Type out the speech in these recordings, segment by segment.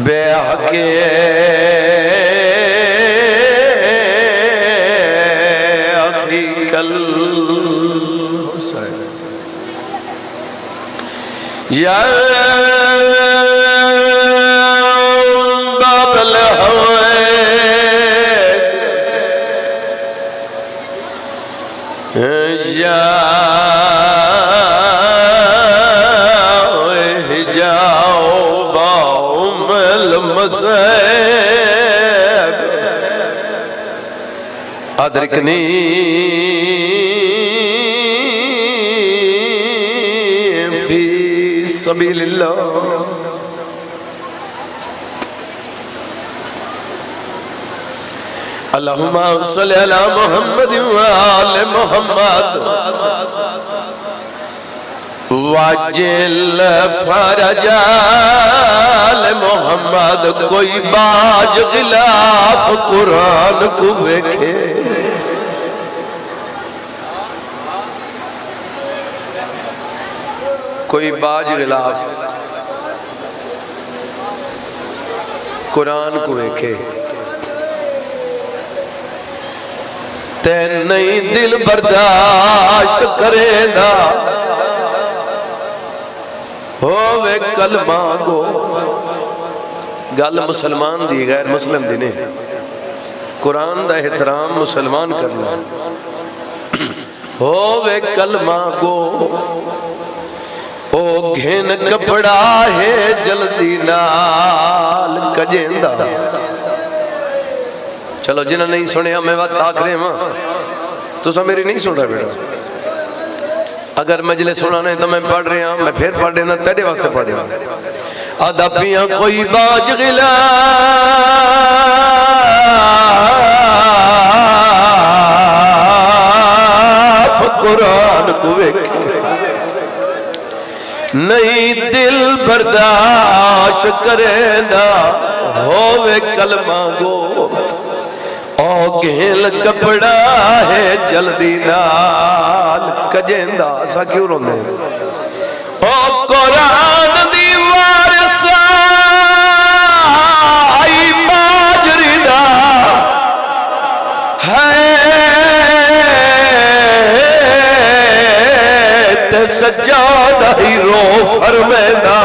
बेहके अखीकल हुसैन या बाबल हवे या अदरिकनी फी सबीलिल्लाह। अल्लाहुम्मा सल्लि अला मुहम्मद व आले मुहम्मद वाजिल फरजाल मोहम्मद। कोई बाज गिलाफ कुरान को वेखे कोई बाज गिलाफ कुरान को वेखे ते नहीं दिल बर्दाश्त करेगा होवे कलमा गो। गल मुसलमान दी गैर मुस्लिम दी ने कुरान दा एहतराम मुसलमान करना होवे कलमा गो। ओ घेन कपड़ा है जल्दी नाल कजेंदा। चलो जिन्हें नहीं सुनिया मैं बात आखरे मां तुसा मेरी नहीं सुन रहा बेटा। अगर मजले सुना नहीं तो मैं पढ़ रहा मैं फिर पढ़ देना तेरे वास्ते पढ़ रहा। अदबियां कोई बाज गिलाफ कुरान को वेखे नहीं दिल बर्दाश्त करेंदा होवे कलमा गो। ओ घेल कपड़ा है जल्दी नाल कजेंदा। सा क्यों रोंदे ओ कुरान दी वारसा आई बाजरी दा है ते सज्जादा ही रो फरमेंदा।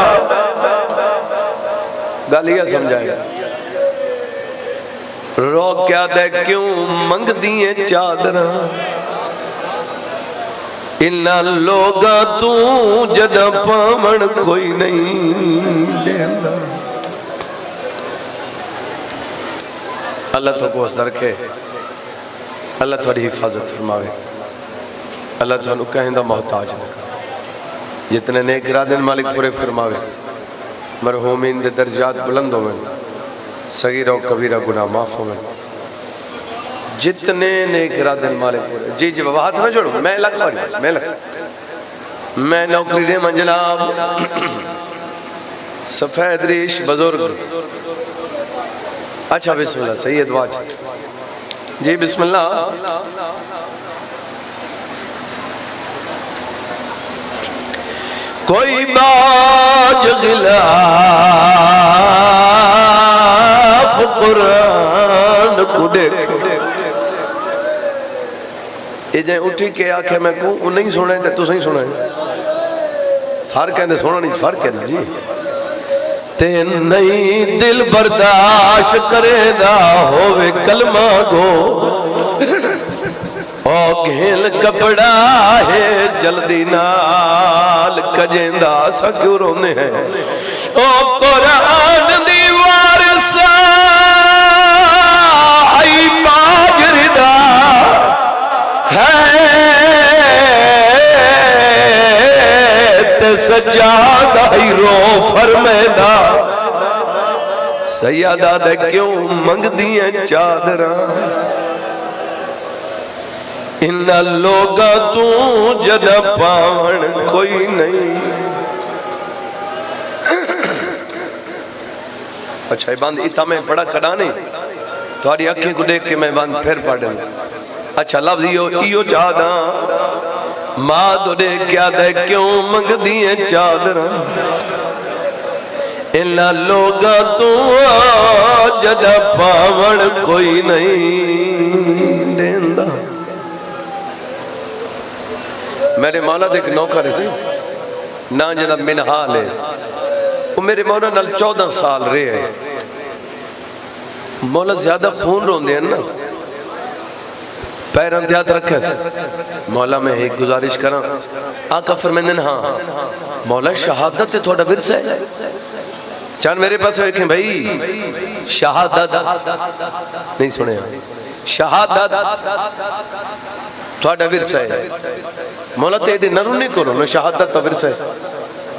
गालियां समझाएगा रो क्या दे क्यों मंग दिए चादर इन्ना लोगा तू जद पावन कोई नहीं देंदा। अल्लाह तो को असर रखे अल्लाह थोड़ी हिफाजत फरमावे अल्लाह थानू कहंदा मोहताज न करे। जितने नेक इरादे मालिक पूरे फरमावे मरहूमीन दे दर्जात बुलंद होवे सगीरा कबीरा गुनाह माफ हो। जितने नेक इरादे मालिक पूरे जी जी बाबा हाथ ना जोड़ो मैं लख मैं नौकरी दे मंजलाब सफेद रेश बुजुर्ग। अच्छा बिस्मिल्लाह सैयद वाज जी बिस्मिल्लाह। कोई बाज गिलाफ कुरान को देखे जे उठी के आखे मैं को नहीं सुने तो तुम ही सुने सार कहते सुना नहीं फर्क है ना जी। ते नहीं दिल बर्दाश्त करेदा होवे कलमा गो। ओ घेल कपड़ा है जल्दी नाल कजेंदा। सा क्यों रोने हैं ओ कुरान दी वारसा आई बाजरी दा है ते सज्जादा ही रो फरमेंदा। सैयदा दे क्यों मंग दिए चादरा इन्ना लोगा तू जद पावन कोई नहीं। अच्छा बंद इतना मैं पढ़ा कड़ा नहीं थोड़ी अखी को देख के मैं बंद फिर पढ़। अच्छा लफ्ज इो चाहदा मां दोरे क्या दे क्यों मंगदी है चादर इन्ना लोगा तू जदा पावण कोई नहीं देंदा। मेरे मौला दे एक नौकर से ना जदा मिनहाल है वो मेरे मौला नाल 14 साल रहे है। मौला ज्यादा खून रोंदे हैं ना पैरों ते हाथ रखे मौला मैं एक गुजारिश करा आका फरमांदे हाँ मौला शहादत है थोड़ा विरसा है चल मेरे पास देखें भाई शहादत नहीं सुने शहादत थोड़ा विरसा है मौला तेरे नरू नहीं करो मैं शहादत का विरसा है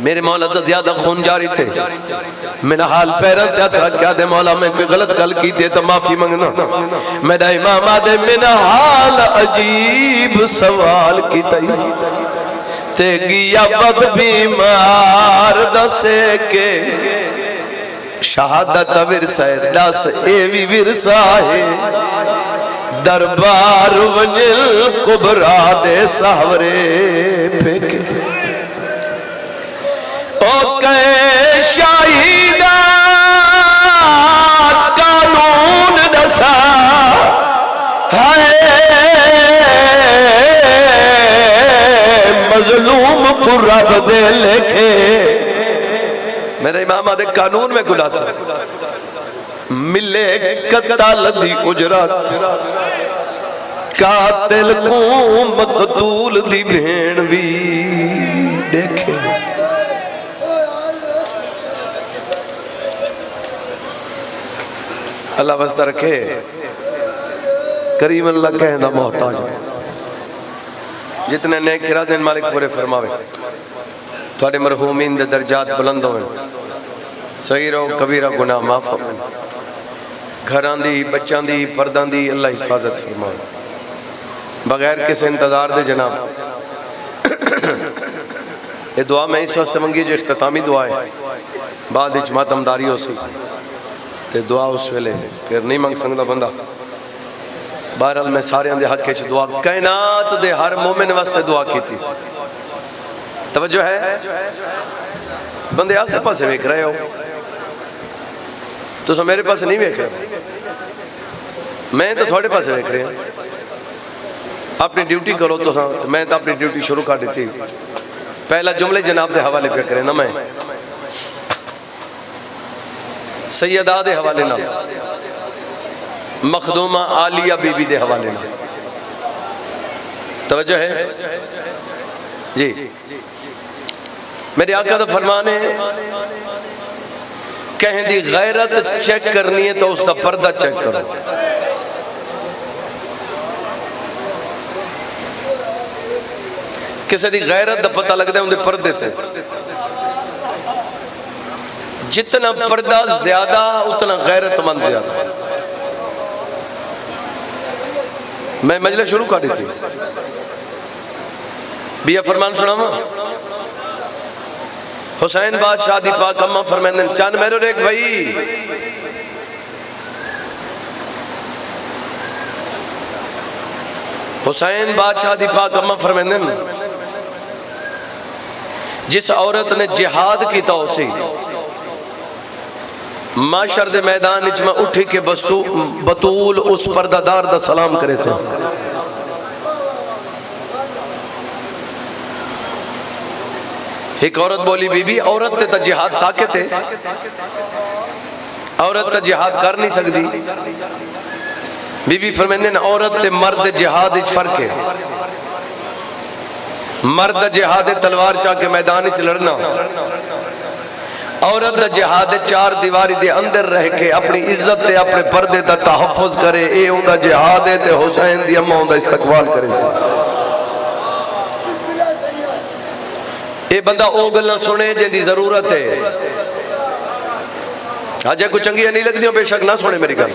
मेरे मौला तो ज्यादा खून जारी थे मेरा हाल पैरों ते हाथ रख दे मौला मैं कोई गलत गल की दे तो माफी मंगना मेरा इमाम आदे मेरा हाल अजीब सवाल की ते गिया बद बीमार दसे के शहादत विरसा है दस ए भी विरसा है दरबार वंजल कुबरा दे सावरे फेके ओ कहे शाहीदा कानून दसा है मजलूम को रब दे लेखे मेरे इमाम दे कानून में खुलासा मिले कत्ल दी उजरत कातिल को मकतूल दी भेण भी देखे अल्लाह वस्ता रखे करीम अल्लाह कहना मोहताज जितने नेक इरादे मालिक पूरे फरमावे थोड़े मरहूमीन दे दर्जात बुलंद होवे सगीरा कबीरा गुनाह माफ होवे घरां दी बच्चां दी पर्दां दी अल्लाह हिफाजत फरमावे बगैर किसी इंतजार दे जनाब ये दुआ मैं इस वास्ते मंगी जो इख्तितामी दुआ है बाद विच मातमदारी हो सी ते दुआ उस वेले फिर नहीं मंग सकदा बंदा बहरहाल मैं सारे दे हक च दुआ कायनात दे हर मोमिन वास्ते दुआ कीती तवज्जो है बंदे आसे पासे वेख रहे हो तुम मेरे पास नहीं वेख रहे मैं तो थोड़े पास वेख रहे हैं अपनी ड्यूटी करो तो मैं तो अपनी ड्यूटी शुरू कर दी पहला जुमले जनाब के हवाले पे करें ना मैं सैयदा दे हवाले ना मखदूमा आलिया बीबी दे हवाले ना तवज्जो है जी मेरे आका दा फरमान है कहें दी गैरत चेक करनी है तो उसका पर्दा चेक करो किसी दी गैरत दा पता लगता है उनके पर्दे ते जितना पर्दा ज्यादा उतना गैरतमंद ज्यादा मैं मजलिस शुरू कर दी थी बिया फरमान सुनावा हुसैन बादशाह दी पाक अम्मा फरमांदे चंद मेरो देख भाई हुसैन बादशाह दी पाक अम्मा फरमांदे जिस औरत ने जिहाद किया उसे माशर दे मैदान में उठी के बतूल उस पर्दादार दा सलाम करे से एक औरत बोली बीबी औरत ते जिहाद साकित है औरत तो जिहाद कर नहीं सकती बीबी फरमांदे ने औरत ते मर्द जिहाद विच फर्क है मर्द जिहाद तलवार चा के मैदान च लड़ना औरत दा जिहाद चार दीवारी दे अंदर रह के अपनी इज्जत ते अपने पर्दे दा तहफ्फुज करे ए उनका जिहाद है ते हुसैन दी अम्मा उनका इस्तकबाल करे ये बंदा ओ गल्लां सुने जिंदी जरूरत है अजे कोई चंगी नहीं लगदी बेशक ना सुने मेरी गल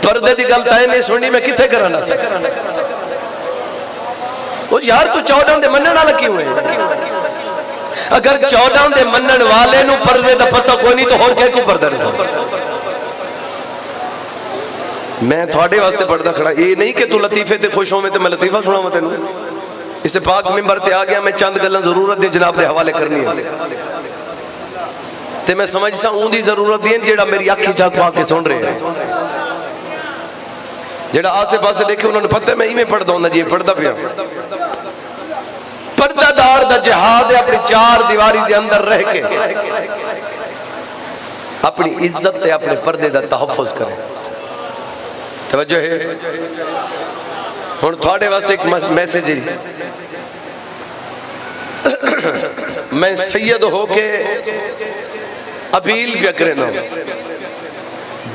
पर्दे दी गल तां नहीं सुननी मैं किथे कराना ओ यार तू 14 दे मनण वाला क्यों है अगर 14 दे मनण वाले नु पर्दे दा पता कोई नहीं तो होर के को पर्दा नहीं मैं थोड़े वास्ते पर्दा खड़ा ये नहीं कि तू लतीफे ते खुश हो मैं ते मैं लतीफा सुनावां तेनू इसे पाक मिंबर ते आ गया, मैं चंद गल्लां जरूरत दी जनाब दे हवाले करनी है ते मैं समझ सा उनकी जरूरत दी जेड़ा मेरी अखी चा पा के सुन रहे हैं। जेड़ा आसे पासे देखे उन्होंने पता है मैं इवें पढ़दा हूं जी पढ़दा पिया। पर्दादार दा जिहाद है अपनी चार दीवारी दे अंदर रह के अपनी इज्जत ते अपने पर्दे दा तहफ्फुज करे। तवज्जो है। हुण थोड़े वास्ते एक मैसेज है, मैं सैयद हो के अपील पे करे ना,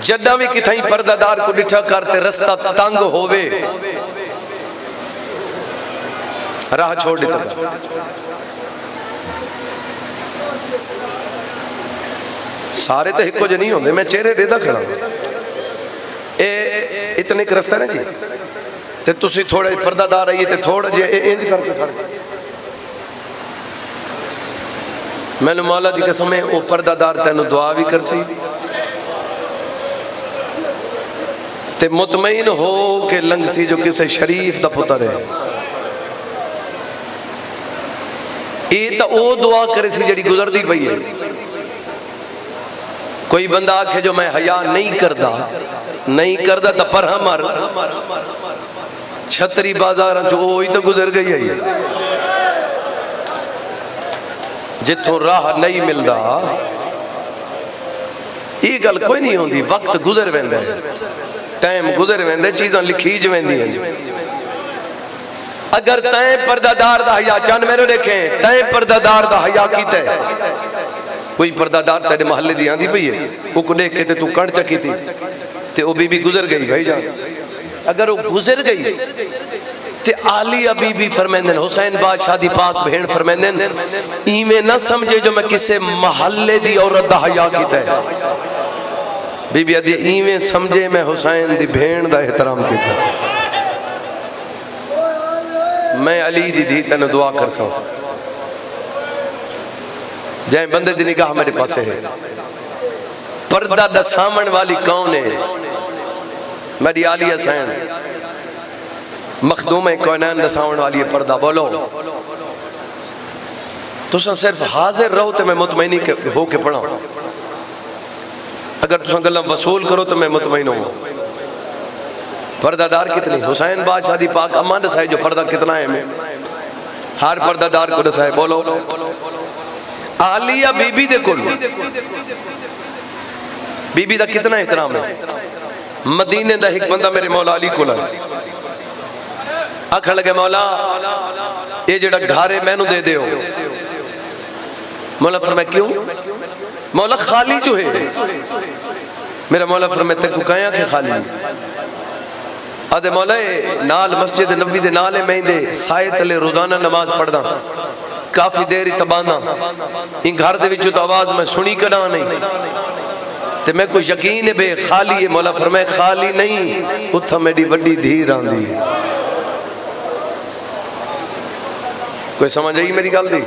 जदा भी किथाई पर्दादार को डिठा करते रास्ता तंग होवे राह छोड़ देता। सारे तो एक जो नहीं होंगे, मैं चेहरे देता खड़ा ए इतने एक रास्ता ना जी ते तुसी थोड़ा पर्दादार आइए ते थोड़ा जे इंज करके खड़ मैंने मौला दी कसम है वो पर्दादार तेन दुआ भी कर सी ते मुतमईन हो के लंघ सी जो किसी शरीफ दा पुत्र है। ये तो वो दुआ करे सी जड़ी गुजरती पई है। कोई बंदा आखे जो मैं हया नहीं करता तो पर हमर छतरी बाजार चो ही तो गुजर गई है। जिथों राह नहीं मिलता ये गल कोई नहीं होती, वक्त गुजर वेंदा है, टाइम गुजर वेंदा, चीज़ां लिखी ज वेंदियां। अगर तैं पर्दादार दा हया चंद मेरे देखे तैं पर्दादार दा हया कीता है, कोई पर्दादार तेरे महल्ले दी आंदी पई है वो को देख के ते तू कण चकी थी ते वो बीबी गुजर गई भाई जान। अगर वो गुजर गई ते आलिया बीबी फरमांदे हुसैन बादशाह दी पाक बहन फरमांदे इवें ना समझे जो मैं किसे महल्ले दी औरत दा हया कीता है। बीबी आदि इवें समझे मैं हुसैन दी बहन दा एहतराम कीता। मैं अली दी धी तेन दुआ कर सा जै बंदे दी निगाह मेरे पासे है। पर्दा दसामण वाली कौन है? मेरी आलिया हुसैन मखदूम कौनैन दसावण वाली है पर्दा। बोलो तुसा सिर्फ हाजिर रहो तो मैं मुतमईनी हो के पढ़ा, अगर तुसा गल्लां वसूल करो तो मैं मुतमईन हूँ। पर्दादार कितनी हुसैन बादशाह दी पाक अम्मा दसाए जो पर्दा कितना है, मैं हर पर्दादार को दसाए। बोलो आलिया बीबी दे कुल बीबी दा कितना एहतराम है। मदीने दा एक बंदा मेरे मौला अली को आखन लगे मौला ये जड़ा घर है मैनू दे दो। मौला फरमाया क्यों? मौला खाली जो है। मेरा मौला फरमाया तेको कहा कि खाली आदे मौला नाल मस्जिद नबी दे नाल मैं दे साए तले रोजाना नमाज पढ़दा काफी देर तबाना इन घर दे विचों तो आवाज मैं सुनी कदा नहीं ते मैं कोई यकीन है बे खाली है। मौला फरमाया खाली नहीं उथा मेरी वड्डी धीर आंदी है। कोई समझ आई मेरी गल दी?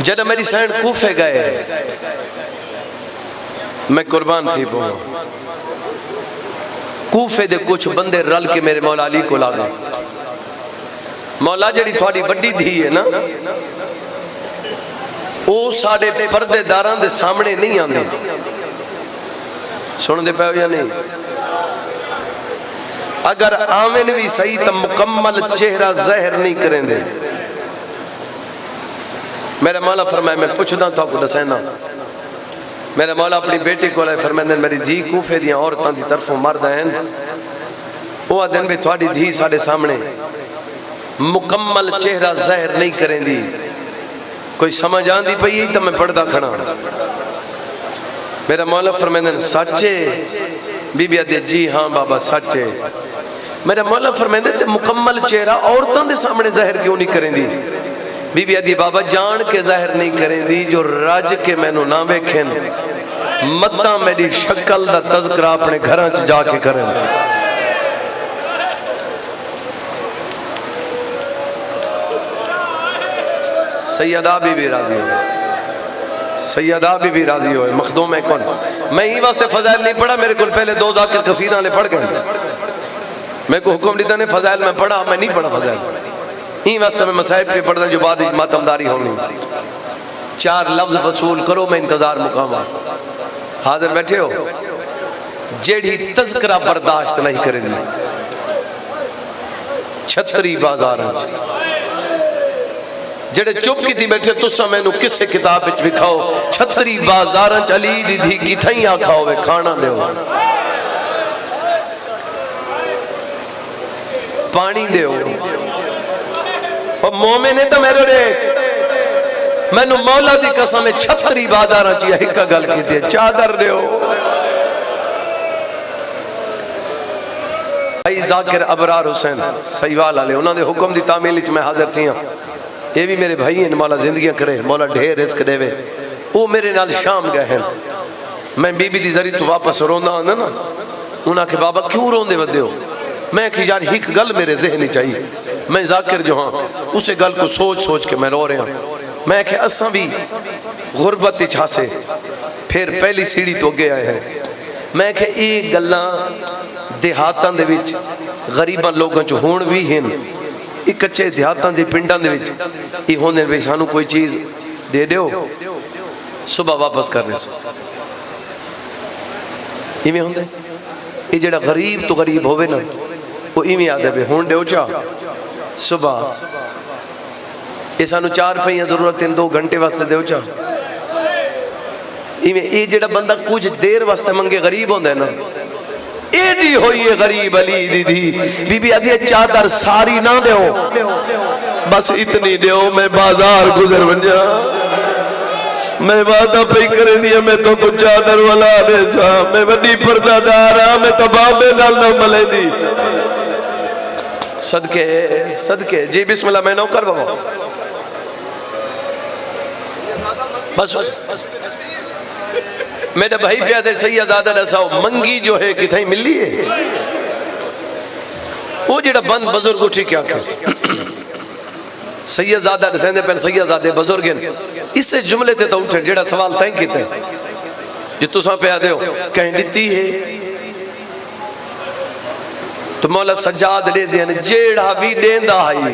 जब मेरी सैन कूफे गए मैं कुर्बान थी पो कूफे दे कुछ बंदे रल के मेरे मौला अली को ला गए। मौला जड़ी थोड़ी वड्डी धी है ना वो साडे पर्देदारां दे सामने नहीं आंदे। सुन दे पे या नहीं? अगर आवेन भी सही तो मुकम्मल चेहरा जहर नहीं करेंदे। मेरा मौला फरमाया मैं पूछदा तो आपको दसैना। मेरा मौला अपनी बेटी को फरमांदे मेरी धी कूफे दियां औरतां दी तरफों मर्द हैं वो आदन भी थोड़ी धी साडे सामने मुकम्मल चेहरा जहर नहीं करेंदी। कोई समझ आंदी पई तो मैं पढ़दा खड़ा। मेरा मौला फरमांदे सच्चे? बीबी आदे जी हाँ बाबा सच्चे। मेरा मौला फरमांदे ते मुकम्मल चेहरा औरतां दे सामने जहर क्यों नहीं करेंदी? बीबी आदि बाबा जान के जाहिर नहीं करेंदी जो रज के मैनू ना वेखेन मत्ता मेरी शक्ल दा तज़किरा अपने घरां च जाके करें। सैयदा बीबी राजी हो सैयदा भी राजी होए मखदूम है कौन। मैं ई वास्ते फजाइल नहीं पढ़ा, मेरे को पहले 2 जाकिर कसीदा ले पढ़ गए, मेरे को हुक्म दिता ने फजाइल मैं पढ़ा, मैं नहीं पढ़ा फजाइल। ई वास्ते मैं मसाइब पे पढ़दा जो बाद मातमदारी होनी। 4 लफ्ज वसूल करो, मैं इंतजार मुकामा। हाजिर बैठे हो, जेड़ी तज़किरा बर्दाश्त नहीं करेंदी छतरी बाजार जेड़े चुप की बैठे, तुसा मैनू किसे किताब विच विखाओ छतरी बाजार अली दी धी किथई आखाओ वे खाना दो पानी दो। मोमिन है तो मेरे देख मैनू मौला दी कसम छतरी बाजार एक गल की चादर दो। भाई जाकिर अबरार हुसैन सहीवाल वाले उन्होंने हुक्म की तामील मैं हाजिर थी हाँ। ये भी मेरे भाई हैं, मौला जिंदगियां करे, मौला ढेर रिस्क देवे। वो मेरे नाल शाम गए हैं, मैं बीबी दी जरी तो वापस रोंदा आंदा ना, उन्हें आखे बाबा क्यों रोंदे वदे हो। मैं कि यार एक गल मेरे जहन चाहिए, मैं जाकिर जो हाँ उस गल को सोच सोच के मैं रो रहा। मैं कि असा भी गुरबत छासे फिर पहली सीढ़ी तो अगे आए हैं। मैं कि ये गल्लां देहातां दे विच गरीबां लोगों च हुण भी हैं, एक कच्चे देहातां दे पिंडां दे विच ये होंदे भी सानू कोई चीज़ दे दो सुबह वापस करने सो इवें होंदे। ये जेड़ा गरीब तो गरीब होवे ना वो इवें आदे भी हुण दो चा सुबह ये सानू 4 रुपये जरूरत है 2 घंटे वास्ते दो चा इवें। ये जेड़ा बंदा कुछ देर वास्ते मंगे गरीब होंदा है ना एडी होई है गरीब अली दीदी बीबी आदि चादर सारी ना दो बस इतनी दो मैं बाजार गुजर बजा मैं वादा पे करे दिया मैं तो चादर वाला बेसा मैं वड्डी पर्दादार हां मैं तो बाबे नाल ना मलेंदी सदके सदके जी बिस्मिल्लाह मैं नौकर बाबा बस मेरे भाई प्यादे सैयदादा दसाओ मंगी जो है कितनी मिली है वो जेड़ा बंद बुजुर्ग उठी क्या कर सैयदादा दसेंदे पहले सैयदादे बुजुर्ग इससे जुमले ते तो उठे जेड़ा सवाल तय कीता जो तुसा पे आदे हो कहीं दिती है तो मौला सज्जाद दे देन जेड़ा भी देंदा है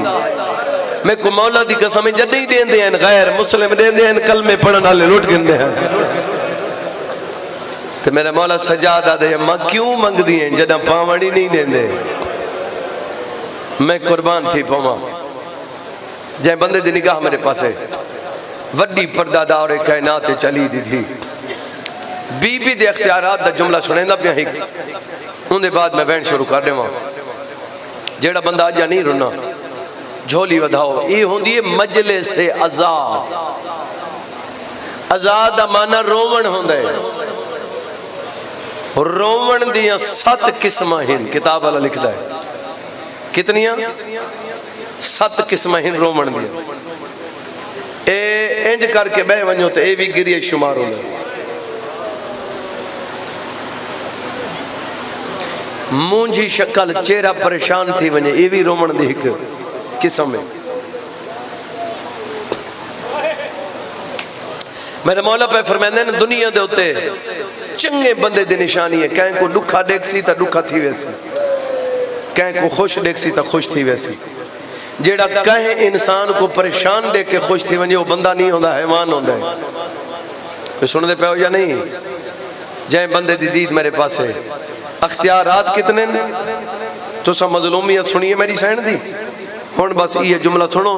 मैं को मौला दी कसम जदी देंदे हैं गैर मुस्लिम देंदे हैं कलमे पढ़न वाले लुट गिंदे हैं तो मेरा मौला सजादा दे अम्मा क्यों मंगदी हैं जदा पावड़ी नहीं देंदे मैं कुर्बान थी पवा जै बंदे दी निगाह मेरे पास है वड्डी पर्दादार कायनात चली दी थी बीबी दे इख्तियारात दा जुमला सुनेंदा पिया एक उनके बाद मैं बहन शुरू कर देवां जेड़ा बंदा अज नहीं रोना झोली वधाओ ये होंदी है मजलिस अज़ा अज़ा दा माना रोवण होंदा है रोवण दियां 7 किस्मां हैं किताब वाला लिखदा है कितनियां 7 किस्मां हैं रोवण दियां ए इंज करके बह वणो तो ये भी गिरिए शुमार होंदा मुंजी शक्ल चेहरा परेशान थी वने ये भी रोवण दी एक किस्म है मेरे मौला पे फरमांदे ने दुनिया दे उत्ते चंगे बंदे दी निशानी है कहीं को दुखा देखसी तो दुखा थी वैसी कहीं को खुश देखसी तो खुश थी वैसी जेड़ा कहीं इंसान को परेशान देख के खुश थी वने वो बंदा नहीं होंदा हैवान होंदा है कोई सुनदे पे हो या नहीं जै बंदे दी दीद मेरे पास है अख्तियारात कितने ने तो सब मजलूमियत सुनिए मेरी सहन दी हुण बस ये जुमला सुनो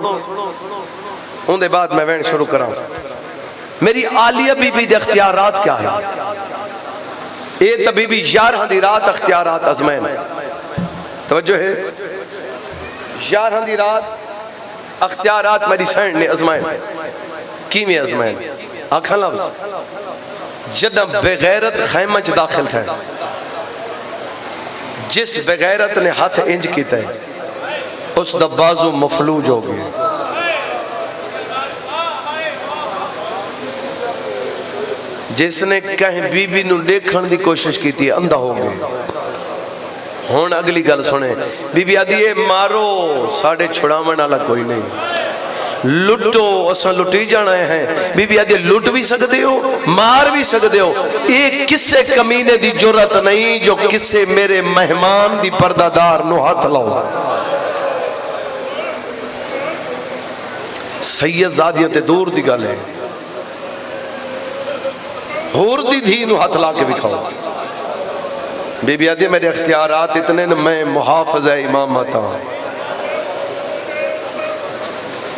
उनके बाद मैं वहन शुरू करा मेरी आलिया बीबी दे अख्तियारात क्या है ये तो बीबी 11 दी रात अख्तियारात अजमैन तवज्जो है 11 दी रात अख्तियारात मेरी सहन ने अजमैन किवें अजमैन आखा लफ्ज जद बेगैरत खैमा च दाखिल थे जिस बेगैरत ने हाथ इंज किया है उस दा बाजू मफलूज हो गया जिसने कहीं बीबी नू देखने की कोशिश की थी अंधा हो गया हुण अगली गल सुने बीबी आदि मारो साढ़े छुड़ावन वाला कोई नहीं लुटो असा लुटी जाना है। बीबी आदि लुट भी सकते हो, मार भी सकते हो। ये किसे कमीने की जरूरत नहीं जो किसे मेरे मेहमान दी पर्दादार नु हाथ लाओ। सैयद ज़ादियां ते दूर दी गल है, होर दी धी नु हाथ ला के विखाओ। बीबी आदि मेरे इख्तियारात इतने न, मैं मुहाफ़िज़ इमामत हाँ।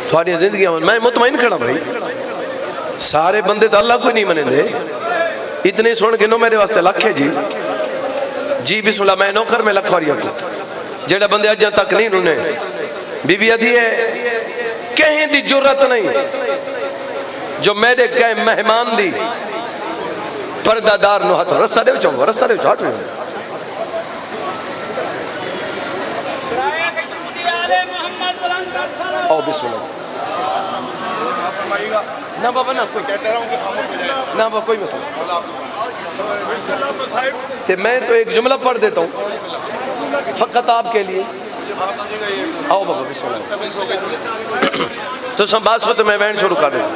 थोड़ी जिंदगी मैं मुतमईन खड़ा भाई, सारे बंदे तो अल्लाह को नहीं मनेंदे। इतने सुन गिनो मेरे वास्ते लख है जी। जी बिस्मिल्लाह, मैं नौकर में लख वारी जेड़ा बंदे अज तक नहीं उन्हें। बीबी आदि है कहीं दी जरूरत नहीं जो मेरे कह मेहमान दी पर्दादार नु हाथ रस्सा दे चाहूंगा, रस्सा दे हट ओ बिस्मिल्लाह। ना बाबा ना कोई ना बाबा कोई मसला। ते मैं तो एक जुमला पढ़ देता हूँ फकत आपके लिए। आओ बाबा बिस्मिल्लाह। तो सब बात हो तो मैं बैन शुरू कर देता।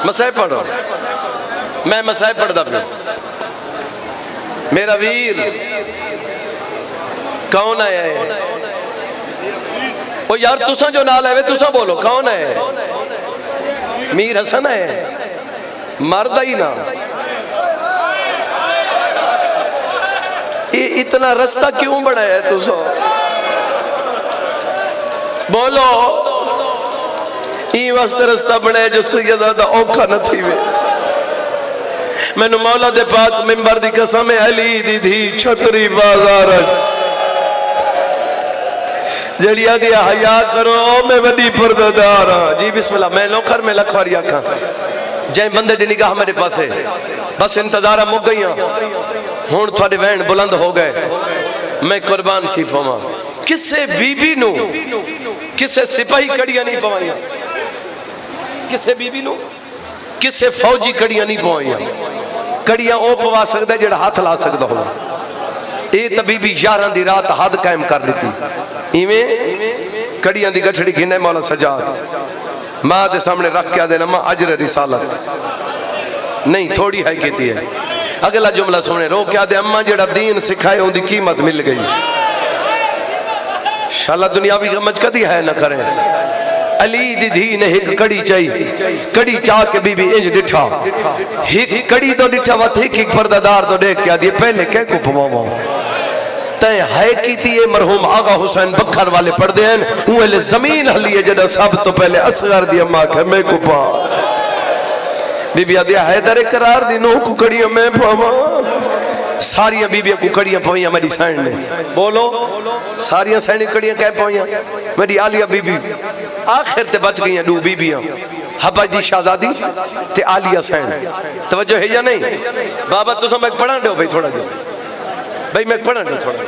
मसाइब पढ़ो, मैं मसाइब पढ़ता फिर। मेरा वीर कौन आया है? ओ यार तुसा जो नाल है तुसा बोलो कौन है? मीर हसन है, मर्द ही ना। ये इतना रास्ता क्यों बनाया है तुसा? बोलो ई वास्ते रास्ता बनाया जो सैयदा दा औखा न थी वे। मैनू मौला दे पाक मिंबर दी कसम है, अली दी धी छतरी बाजार जड़िया दिया हया करो मैं वडी पर्दादार हाँ। जी बिस्मिल्लाह। मैं नौकर में लखवारी आखा जै बंदे दी निगाह मेरे पास है, बस इंतजारा मुक गई हूँ थोड़े वैन बुलंद हो गए। मैं कुर्बान थी पवा किसे बीबी नू किसे सिपाही कड़ियां नहीं पवाइया, किसे बीबी नू किसे फौजी कड़ियां नहीं पवाइया। कड़ियां ओ पवा सकता है जेड़ा हाथ ला सकता हो। ये तो बीबी 11 दी रात हद कायम कर दी। इवें कड़ियां दी गठड़ी घिने मौला सजाद मां दे सामने रख के आदे नमा अजर रिसालत नहीं थोड़ी है कहती है। अगला जुमला सुने रो क्या दे अम्मा जेड़ा दीन सिखाए उनकी कीमत मिल गई। शाला दुनियावी गमज कदी है न करें। अली दी धी ने एक कड़ी चाहिए, कड़ी चाह के बीबी इंज डिठा, एक कड़ी तो डिठा वत एक पर्दादार तो देख के आदि पहले कह को पवावा तय है कीती है। मरहूम आगा हुसैन बखर वाले पढ़दे हैं उले जमीन हली है जदा सब तो पहले असगर दी अम्मा के मैं को पा। बीबी आदिया हैदर करार दी नो को कड़ियां मैं पावा। सारिया बीबियां को कड़ियां पवाइयां मेरी सैन ने। बोलो सारिया सैनी कड़ियां कह पवाइयां। मेरी आलिया बीबी आखिर ते बच गई दो बीबियां, हबज दी शहजादी ते आलिया सैन। तवज्जो है या नहीं? बाबा तुसा मैं पढ़ा दो भाई थोड़ा जो भाई मैं पढ़ा दो थोड़ा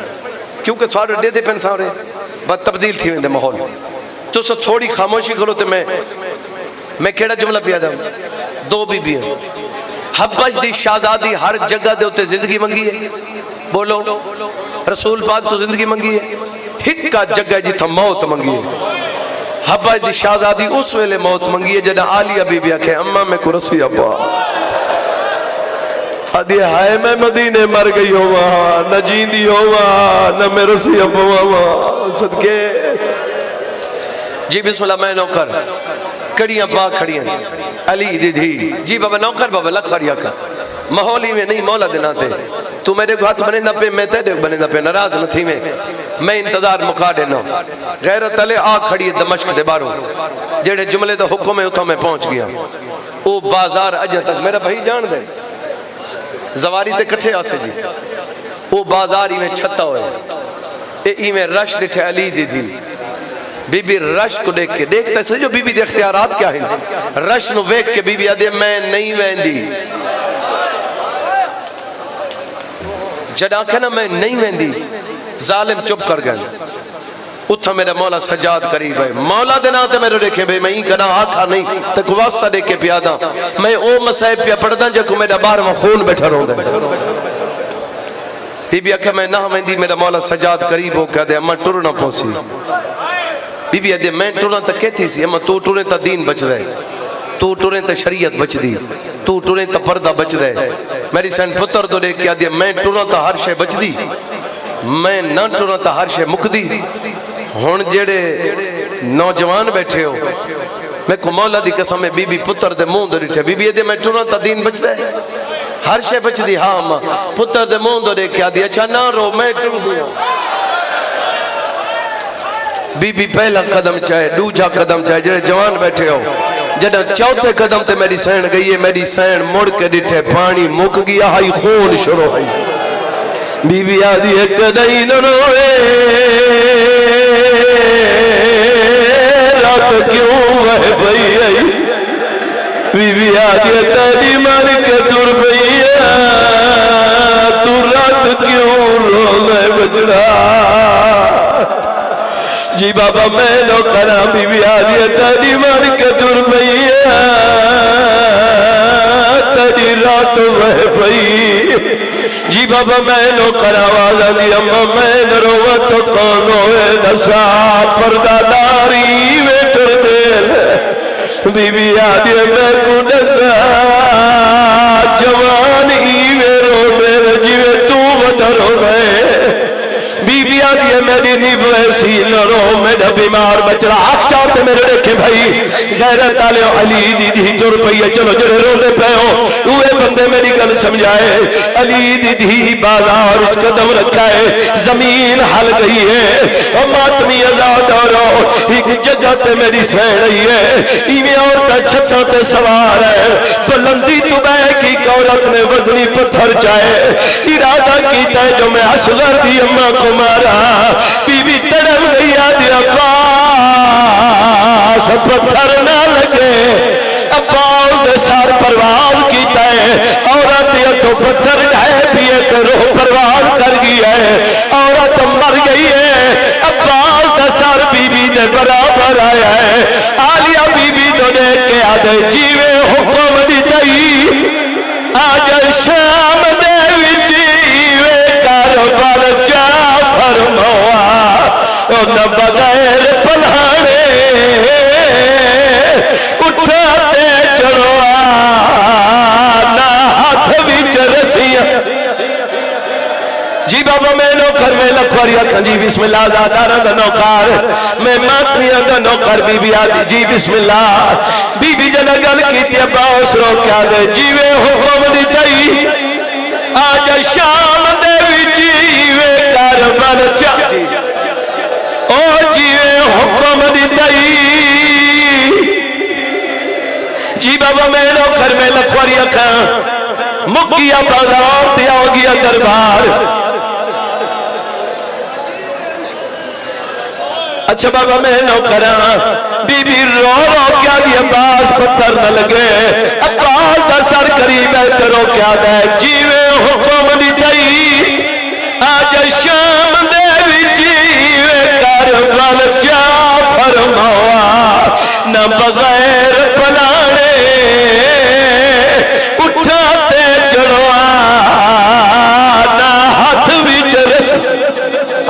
क्योंकि थोड़े दे दे पेन सारे बस तब्दील थी वेंदे माहौल। तुसा थोड़ी खामोशी करो तो मैं केड़ा जुमला पिया दा। दो बीबियां हबज दी शहजादी हर जगह दे उत्ते जिंदगी मंगी है। बोलो रसूल पाक तो जिंदगी मंगी है, हिक्का जगह जिथा मौत मंगी है। हबज दी शहजादी उस वेले मौत मंगी है जदा आलिया बीबी आखे अम्मा मैं को रसी अब्बा आदि हाय मैं मदीने मर गई होवा न जींदी होवा न मैं रसी अब्बा सदके। जी बिस्मिल्लाह। मैं नौकर कड़ियां पा खड़ियां अली दी धी। जी बाबा नौकर बाबा लखवारिया का माहौल ही में नहीं मौला देना थे। तू मेरे को हाथ बने ना पे मैं तेरे को बने ना पे नाराज न थी मैं इंतजार मुका देना। गैरत तले आ खड़ी है दमश्क दे बारों जेड़े जुमले दा हुक्म है उथा मैं पहुंच गया। वो बाजार अज तक मेरा भाई जान दे जवारी ते कट्ठे आसे जी। वो बाजार में छत्ता हुए इवें रश डिठे अली दी धी। बीबी रश को देख के देखता सही जो बीबी दे इख्तियारात क्या है। रश नु वेख के बीबी आदे मैं नहीं वेंदी जड़ा के ना मैं नहीं वेंदी। जालिम चुप कर गए। उथा मेरा मौला सजाद करीब है। मौला दे ना ते मेरे देखे भाई मैं कदा आखा नहीं ते को वास्ता देख के पियादा मैं ओ मसाइब पे पढ़दा जो मेरा 12वां खून बैठा रोंदा। बीबी आखे मैं ना वेंदी। मेरा मौला सजाद करीब हो के दे अम्मा टुर ना पहुंची बीबी आदि मैं टुरा तो कहती सी अम्मा तू टुरे तो दीन बच रहे, तू टुरे तो शरीयत बचदी, तू टुरे तो पर्दा बच रहे। मेरी सन पुत्र तो देख के आदि मैं टुरा तो हर शे बचदी, मैं न टुरा तो हर शे मुकदी। हुण जेड़े नौजवान बैठे हो मैं को मौला दी कसम है बीबी पुत्र दे मुंह दे डिठे बीबी आदि मैं टुरा तो दीन बचदा है, हर शे बचदी। हाँ अम्मा पुत्र दे मुंह दे देख के आदि अच्छा ना रो मैं टुर दिया। बीबी पहला कदम चाहे दूजा कदम चाहे जेड़े जवान बैठे हो जब चौथे कदम ते मेरी सैन गई है, मेरी सैन मुड़ के डिठे पानी मुक गया हाई खून शुरू है। बीबी आदि एक नहीं न रोए रात क्यों वह भई आई, बीबी आदि तेरी मार के तुर भैया तू रात क्यों रोए बचड़ा। जी बाबा मैं लो करा बीबी आदि तेरी मार के तुर भैया तेरी रात वह भई। जी बाबा मैं लो करा वाला दी अम्मा मैं न रोवा तो कौन होए दसा पर्दादारी वे कर दे। बीबी आदि मैं को दसा जवान ही वे रो मेरे जीवे तू वधरो मैं। बीबी आदि मेरी नींब ऐसी न रो मेरा बीमार बचड़ा आप चाहते मेरे देखे भाई गैरत आले अली दीदी जो रुपये चलो जरे रोने पे हो वे बंदे मेरी गल समझाए। अली दीदी बाजार कदम रखा है जमीन हल गई है और मातमी आजाद और एक जगह ते मेरी सह रही है इन्हें औरत छतों ते सवार है बुलंदी तो बह की औरत ने वजनी पत्थर चाहे इरादा किया जो मैं असगर दी अम्मा को मारा। बीबी तड़प गई आदि अब्बास पत्थर ना लगे अब्बास ने सार परवार किया है औरत तो पत्थर ढाए पिए तो रोह परवार कर गई है औरत मर गई है। अब्बास का सार बीबी ने बराबर आया है आलिया बीबी तो देख के आदे जीवे हुक्म दी गई आज शाम दे विच वे कारोबार जा फरमावा न बगैर पलाने उठाते चढ़वा ना हाथ विच रसिया। जी बाबा मैं नौकर में लखवारिया खंजी बिस्मिल्लाह ज़ादारा दा नौकर मैं मातरिया दा नौकर बीबी आदि जी बिस्मिल्लाह। बीबी जना गल कीती अब्बास रो क्या दे जीवे हुक्म दी गई आज शाम दे विच वे करबल चा ओ जीवे हुक्म दी गई। जी बाबा मैं नौकर में लखवारिया खां मुक गया बाजार ते आ गया दरबार। अच्छा बाबा मैं नौकरा बीबी रो रो क्या दी अब्बास पत्थर न लगे अब्बास का सर करीब है करो क्या दे जीवे हुक्म दी गई आज शाम दे विच वे करबल जा फरमावा न बगैर पलाने उठाते चढ़वा ना हाथ विच रस।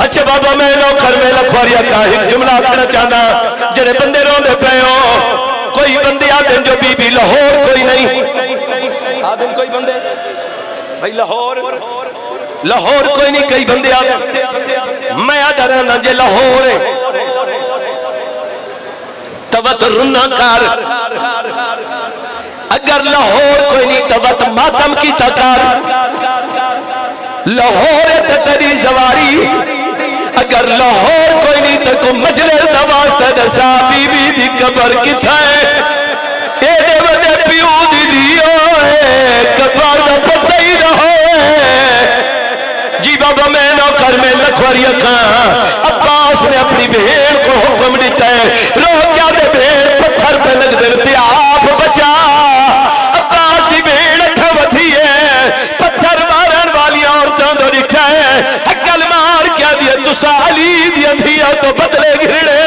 अच्छा बाबा मैं नौकर में लखवारिया का एक जुमला कहना चाहना जेड़े बंदे रोंदे पे हो कोई बंदे आदम जो बीबी लाहौर कोई नहीं आदम कोई बंदे भाई लाहौर लाहौर कोई नहीं कई बंदे आदम मैं आदा रहना जे लाहौर है तवत रुना कर अगर लाहौर कोई नहीं तवत मातम की तकार लाहौर है तेरी जवारी अगर लाहौर कोई नहीं तो को मजलिस दा वास्ता दसा बीबी दी कब्र किथे एडे वडे पियो दी दियो है कब्र दा पता ही रहो। जी बाबा मैं नौकर में लखवारिया खां अब्बास ने अपनी बहन को हुक्म दिता है रो क्या दे बहन पत्थर पे लग दे ते आप बचा। अब्बास दी बहन अठ वधी है पत्थर मारन वाली औरतों तो दिखा है अकल मार क्या दिया तुसा अली दिया धिया तो बदले गिरने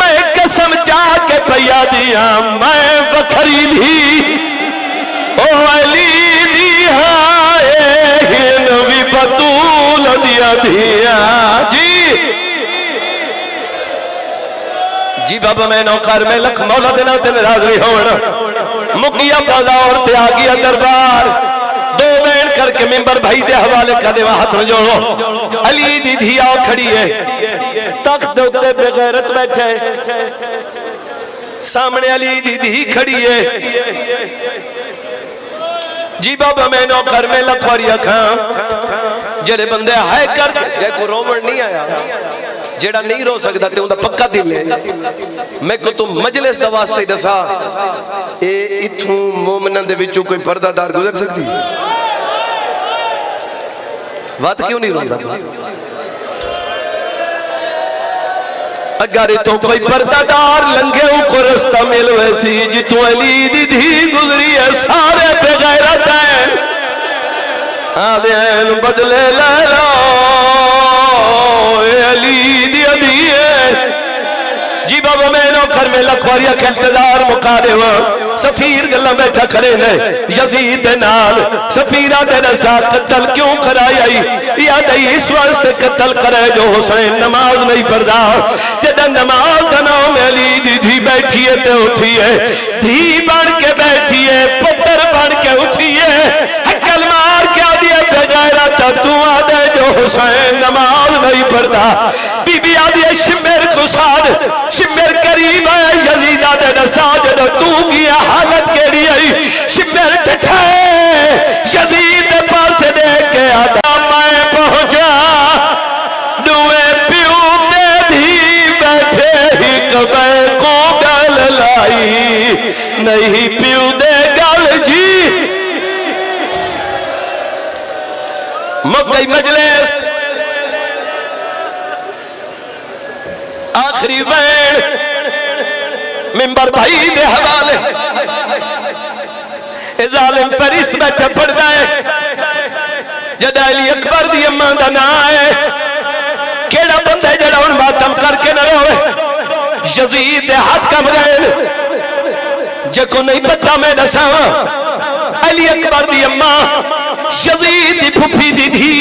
मैं कसम चाह के पैया दिया मैं बखरी दी ओ अली दी हाय नबी बतूल दिया धिया। जी जी बाबा मैं नौकर में लख मौला देना ते नाराज नहीं होना मुकिया बाजार ते आ गया दरबार दो बैन करके मिंबर भाई दे हवाले कर दे हाथ में जोड़ो अली दी धिया खड़ी है तख्त दे उत्ते बेगैरत बैठे सामने अली दी धी खड़ी है जी बाबा मैं नौकर में लखवारिया खां जेड़े बंदे हाय कर जे को रोवण नहीं आया जेड़ा नहीं रो सकता ते उनदा पक्का दिल है मैं को तू मजलिस दा वास्ते दसा ए इथों मोमिनां दे विचों कोई पर्दादार गुजर सकती बात क्यों नहीं रोंदा अगर तो कोई पर्दादार लंघे को रास्ता मिल वैसी जितों अली दी धी गुजरी है सारे बेगैरत है आदेन बदले ले लो अली दी धी जी बाबा मैं नौकर में लखवारिया के इंतजार मुका देवा सफीर गल्ला बैठा खड़े ने यजीद नाल सफीरा दे रसा कत्ल क्यों कराई आई याद आई इस वास्ते कत्ल करे जो हुसैन नमाज नहीं पढ़दा जदा नमाज दा नाम अली दी धी बैठी है ते उठी है धी बन के बैठी है पुत्र बन के उठी है हकल मार के आदि बेगैरत तू आदे जो हुसैन नमाज नहीं पढ़दा बीबी आदि शिमर कुसाद शिमर करीब है यजीदा दे रसा जदा तू गया हालत केड़ी आई शिमर ठठा यजीद दे पास देख के आदा मैं पहुंचा दुए प्यू ते धी बैठे ही कबे को गल लाई नहीं प्यू दे गल जी मुकई मजलिस आखिरी वैन मिंबर भाई दे हवाले जालिम फरिस बैठा पड़दा है जदा अली अकबर दी अम्मा दा नाम है केड़ा बंदा जड़ा हुन मातम करके न रोवे यजीद दे हाथ कम गए जको नहीं पता मैं दसावा अली अकबर दी अम्मा यजीद दी फुफी दी धी